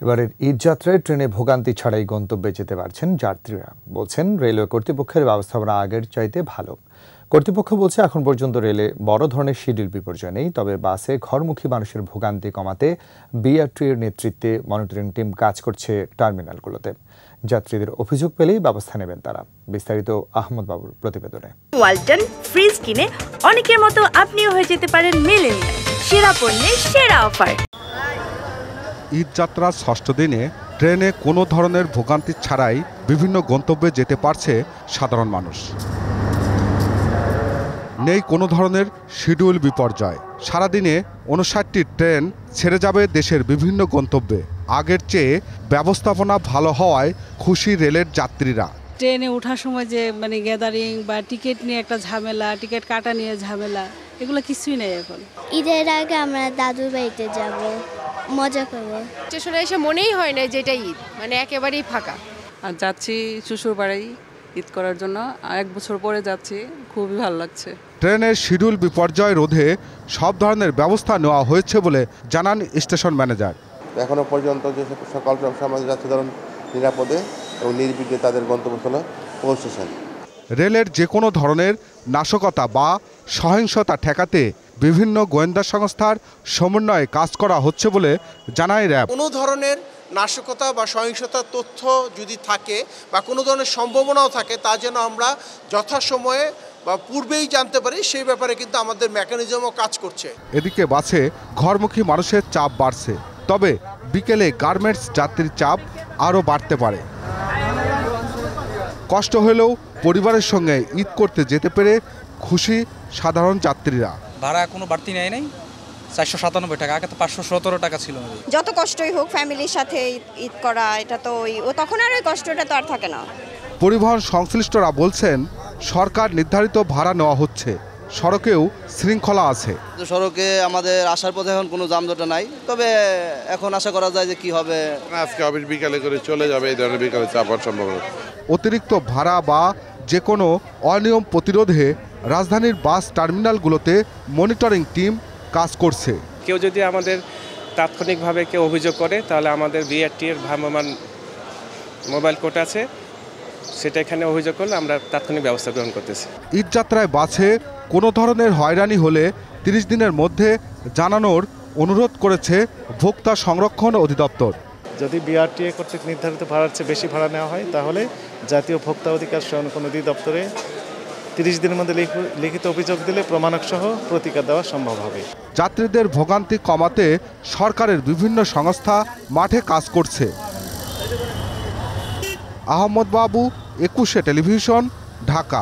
এবারের ঈদ যাত্রায় ট্রেনে ভোগান্তি ছাড়াই গন্তব্যে যেতে পারছেন যাত্রীরা। বলছেন রেলওয়ে কর্তৃপক্ষের ব্যবস্থাপনা আগের চাইতে ভালো। কর্তৃপক্ষ বলছে এখন পর্যন্ত রেলে বড় ধরনের শিডিউল বিপর্যয় নেই, তবে বাসে ঘরমুখী মানুষের ভোগান্তি কমাতে বিআরটির নেতৃত্বে মনিটরিং টিম কাজ করছে টার্মিনালগুলোতে। যাত্রীদের অভিযোগ পেলেই ব্যবস্থা নেবেন তারা। বিস্তারিত আহমদ বাবুর প্রতিবেদনে। ওয়ালটন ফ্রিজ কিনে অনেকের মতো আপনিও হয়ে যেতে পারেন মিলেনিয়াল। সেরা পণ্যের সেরা অফার। ঈদ যাত্রার ষষ্ঠ দিনে ট্রেনে কোনো ধরনের ভোগান্তি ছাড়াই বিভিন্ন গন্তব্যে যেতে পারছে সাধারণ মানুষ। নেই কোনো ধরনের শিডিউল বিপর্যয়। সারাদিনে 59টি ট্রেন ছেড়ে যাবে দেশের বিভিন্ন গন্তব্যে। আগের চেয়ে ব্যবস্থাপনা ভালো হওয়ায় খুশি রেলের যাত্রীরা। ট্রেনে ওঠার সময় যে গ্যাদারিং বা টিকিট নিয়ে একটা ঝামেলা, টিকিট কাটা নিয়ে ঝামেলা, এগুলো কিছুই নেই এখন। ঈদের আগে আমরা দাদুর বাড়িতে যাব, মজা করবো। স্টেশনে এসে মনেই হয় না যেটা ঈদ, একেবারেই ফাঁকা। আর যাচ্ছি শ্বশুর বাড়ি ঈদ করার জন্য, 1 বছর পরে যাচ্ছি, খুবই ভালো লাগছে। ট্রেনের শিডিউল বিপর্যয় রোধে সব ধরনের ব্যবস্থা নেওয়া হয়েছে বলে জানান স্টেশন ম্যানেজার। এখনো পর্যন্ত যে সকল আমাদের যাত্রীদের নিরাপদে এবং নির্বিঘ্নে তাদের গন্তব্যস্থলে পৌঁছেছেন। রেলের যে কোনো ধরনের নাশকতা বা সহিংসতা ঠেকাতে বিভিন্ন গোয়েন্দা সংস্থার সমন্বয়ে কাজ করা হচ্ছে বলে জানায় র্যাব। কোনো ধরনের নাশকতা বা সহিংসতার তথ্য যদি থাকে বা কোনো ধরনের সম্ভাবনাও থাকে, তা যেন আমরা যথাসময়ে বা পূর্বেই জানতে পারি, সেই ব্যাপারে কিন্তু আমাদের মেকানিজমও কাজ করছে। এদিকে বাসে ঘরমুখী মানুষের চাপ বাড়ছে, তবে বিকেলে গার্মেন্টস যাত্রীর চাপ আরও বাড়তে পারে। কষ্ট হলেও পরিবারের সঙ্গে ঈদ করতে যেতে পেরে খুশি সাধারণ যাত্রীরা। ভাড়া কোনো বাড়তি নেয় নাই, 497 টাকা, আগে তো 517 টাকা ছিল। যত কষ্টই হোক ফ্যামিলির সাথে ঈদ করা, এটা তো তখন আর ওই কষ্টটা তো আর থাকে না। পরিবহন সংশ্লিষ্টরা বলছেন সরকার নির্ধারিত ভাড়া নেওয়া হচ্ছে, সড়কেও শৃঙ্খলা আছে। সড়কে আমাদের আসার পথে এখন কোনো যানজট নাই, তবে এখন আশা করা যায় যে কি হবে, আজকে অফিস বিকালে করে চলে যাবে, এই ধরনের বিকালে চাপ হওয়ার সম্ভাবনা। অতিরিক্ত ভাড়া বা যে কোনো অনিয়ম প্রতিরোধে রাজধানীর বাস টার্মিনালগুলোতে মনিটরিং টিম কাজ করছে। কেউ যদি আমাদের তাৎক্ষণিকভাবে কেউ অভিযোগ করে, তাহলে আমাদের বিআরটির ভ্রাম্যমাণ মোবাইল কোড আছে, সেটা এখানে অভিযোগ করলে আমরা তাৎক্ষণিক ব্যবস্থা গ্রহণ করতেছি। ঈদ যাত্রায় বাসে কোনো ধরনের হয়রানি হলে 30 দিনের মধ্যে জানানোর অনুরোধ করেছে ভোক্তা সংরক্ষণ অধিদপ্তর। যদি বিআরটিএ কর্তৃক নির্ধারিত ভাড়ার চেয়ে বেশি ভাড়া নেওয়া হয়, তাহলে জাতীয় ভোক্তা অধিকার সংরক্ষণ অধিদপ্তরে 30 দিনের মধ্যে লিখিত অভিযোগ দিলে প্রমাণক সহ প্রতিকার দেওয়া সম্ভব হবে। যাত্রীদের ভোগান্তি কমাতে সরকারের বিভিন্ন সংস্থা মাঠে কাজ করছে। আহমদ বাবু, 21 টেলিভিশন, ঢাকা।